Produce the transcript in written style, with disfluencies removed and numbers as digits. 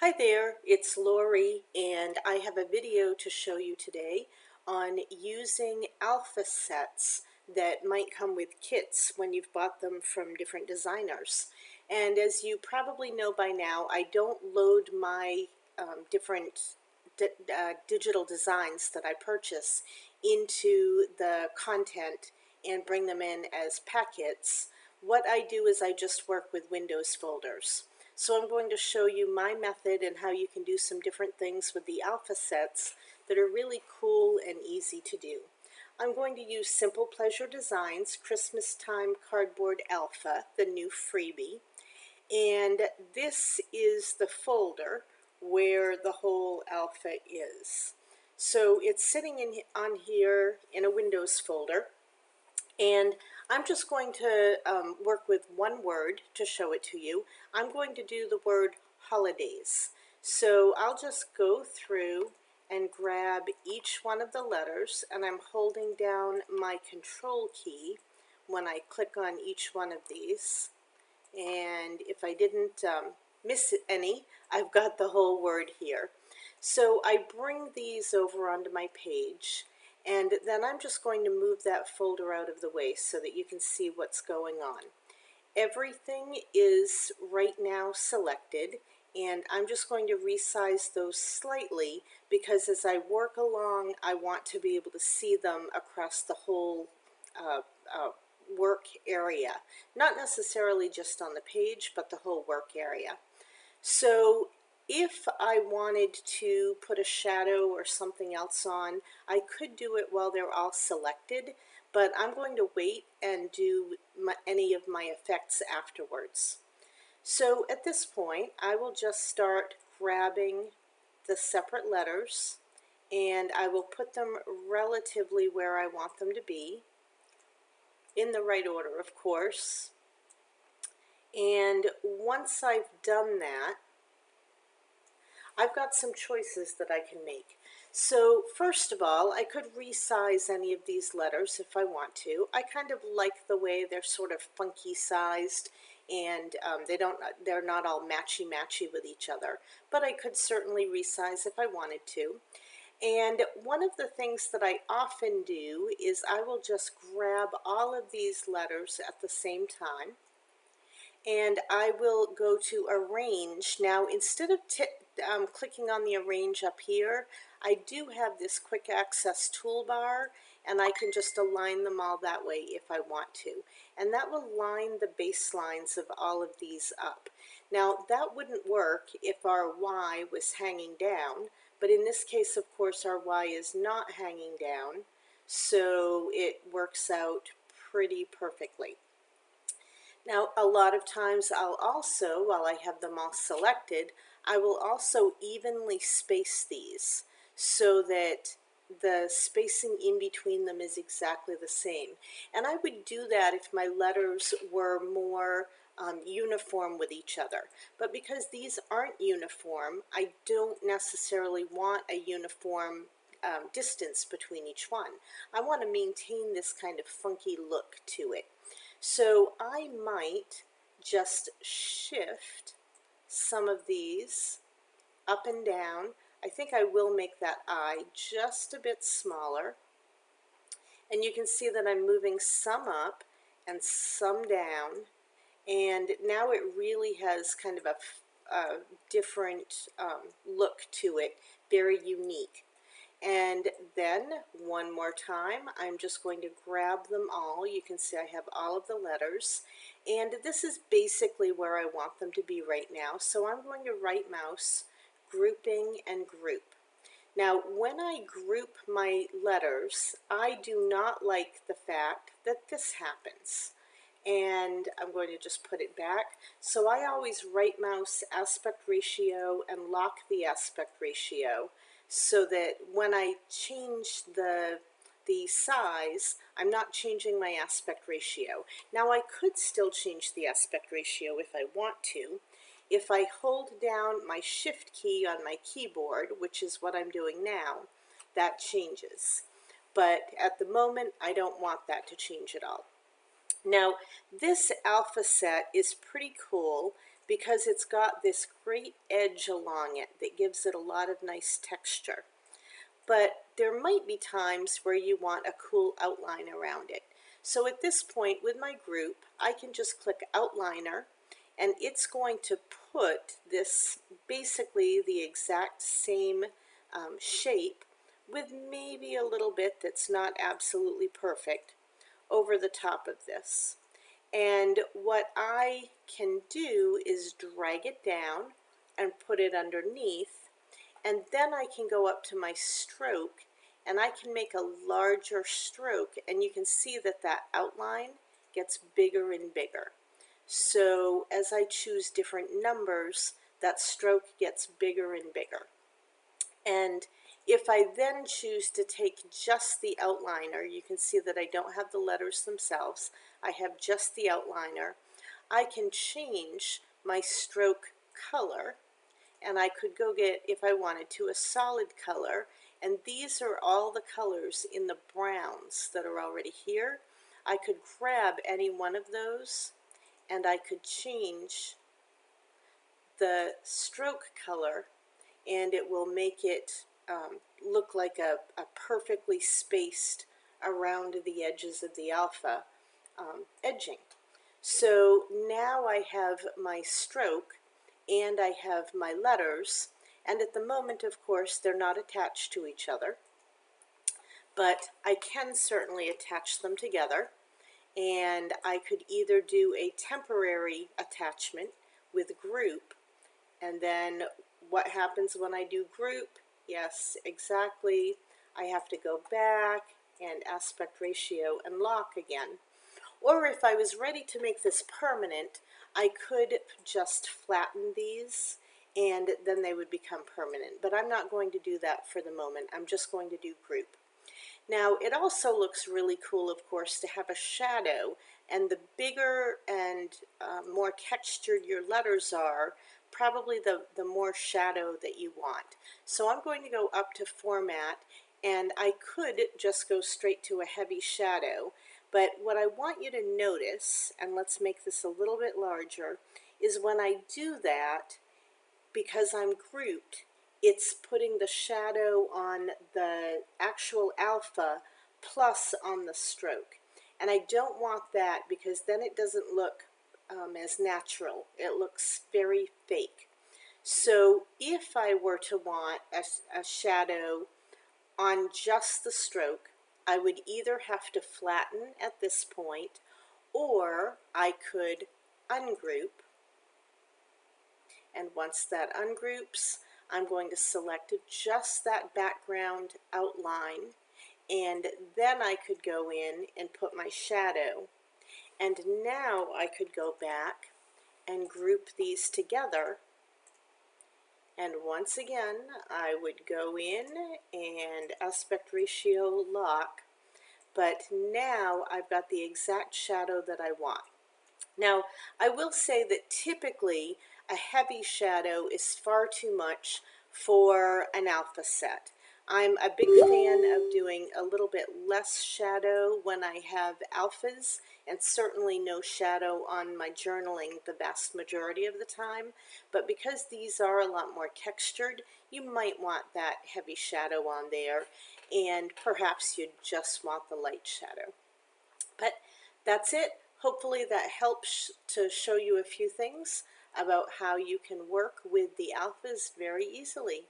Hi there, it's Lori, and I have a video to show you today on using alpha sets that might come with kits when you've bought them from different designers. And as you probably know by now, I don't load my different digital designs that I purchase into the content and bring them in as packets. What I do is I just work with Windows folders. So I'm going to show you my method and how you can do some different things with the alpha sets that are really cool and easy to do. I'm going to use Simple Pleasure Designs Christmas Time Cardboard Alpha, the new freebie. And this is the folder where the whole alpha is. So it's sitting on here in a Windows folder. And I'm just going to work with one word to show it to you. I'm going to do the word holidays. So I'll just go through and grab each one of the letters, and I'm holding down my control key when I click on each one of these. And if I didn't miss any, I've got the whole word here. So I bring these over onto my page, and then I'm just going to move that folder out of the way so that you can see what's going on. Everything is right now selected, and I'm just going to resize those slightly because as I work along, I want to be able to see them across the whole work area. Not necessarily just on the page, but the whole work area. So if I wanted to put a shadow or something else on, I could do it while they're all selected, but I'm going to wait and do any of my effects afterwards. So at this point, I will just start grabbing the separate letters, and I will put them relatively where I want them to be, in the right order, of course. And once I've done that, I've got some choices that I can make. So first of all, I could resize any of these letters if I want to. I kind of like the way they're sort of funky sized, and they're not all matchy-matchy with each other. But I could certainly resize if I wanted to. And one of the things that I often do is I will just grab all of these letters at the same time, and I will go to Arrange. Now, instead of clicking on the Arrange up here, I do have this quick access toolbar, and I can just align them all that way if I want to. And that will line the baselines of all of these up. Now, that wouldn't work if our Y was hanging down, but in this case, of course, our Y is not hanging down, so it works out pretty perfectly. Now, a lot of times I'll also, while I have them all selected, I will also evenly space these so that the spacing in between them is exactly the same. And I would do that if my letters were more uniform with each other. But because these aren't uniform, I don't necessarily want a uniform distance between each one. I want to maintain this kind of funky look to it. So I might just shift some of these up and down. I think I will make that eye just a bit smaller. And you can see that I'm moving some up and some down. And now it really has kind of a different look to it, very unique. And then one more time, I'm just going to grab them all. You can see I have all of the letters. And this is basically where I want them to be right now. So I'm going to right mouse, grouping, and group. Now, when I group my letters, I do not like the fact that this happens. And I'm going to just put it back. So I always right mouse aspect ratio and lock the aspect ratio, so that when I change the size, I'm not changing my aspect ratio. Now I could still change the aspect ratio if I want to. If I hold down my Shift key on my keyboard, which is what I'm doing now, that changes. But at the moment, I don't want that to change at all. Now, this alpha set is pretty cool because it's got this great edge along it that gives it a lot of nice texture. But there might be times where you want a cool outline around it. So at this point with my group, I can just click Outliner, and it's going to put this basically the exact same shape with maybe a little bit that's not absolutely perfect over the top of this. And what I can do is drag it down and put it underneath, and then I can go up to my stroke and I can make a larger stroke, and you can see that that outline gets bigger and bigger. So as I choose different numbers, that stroke gets bigger and bigger. And if I then choose to take just the outliner, you can see that I don't have the letters themselves. I have just the outliner. I can change my stroke color, and I could go get, if I wanted to, a solid color. And these are all the colors in the browns that are already here. I could grab any one of those, and I could change the stroke color, and it will make it look like a perfectly spaced around the edges of the alpha edging. So now I have my stroke and I have my letters, and at the moment, of course, they're not attached to each other, but I can certainly attach them together. And I could either do a temporary attachment with group, and then what happens when I do group? Yes, exactly. I have to go back and aspect ratio and lock again. Or if I was ready to make this permanent, I could just flatten these and then they would become permanent. But I'm not going to do that for the moment. I'm just going to do group. Now, it also looks really cool, of course, to have a shadow, and the bigger and more textured your letters are, probably the more shadow that you want. So I'm going to go up to Format, and I could just go straight to a heavy shadow, but what I want you to notice, and let's make this a little bit larger, is when I do that, because I'm grouped, it's putting the shadow on the actual alpha plus on the stroke. And I don't want that because then it doesn't look as natural. It looks very fake. So if I were to want a shadow on just the stroke, I would either have to flatten at this point, or I could ungroup. And once that ungroups, I'm going to select just that background outline, and then I could go in and put my shadow. And now I could go back and group these together. And once again, I would go in and aspect ratio lock, but now I've got the exact shadow that I want. Now, I will say that typically a heavy shadow is far too much for an alpha set. I'm a big fan of doing a little bit less shadow when I have alphas, and certainly no shadow on my journaling the vast majority of the time. But because these are a lot more textured, you might want that heavy shadow on there, and perhaps you just want the light shadow. But that's it. Hopefully that helps to show you a few things about how you can work with the alphas very easily.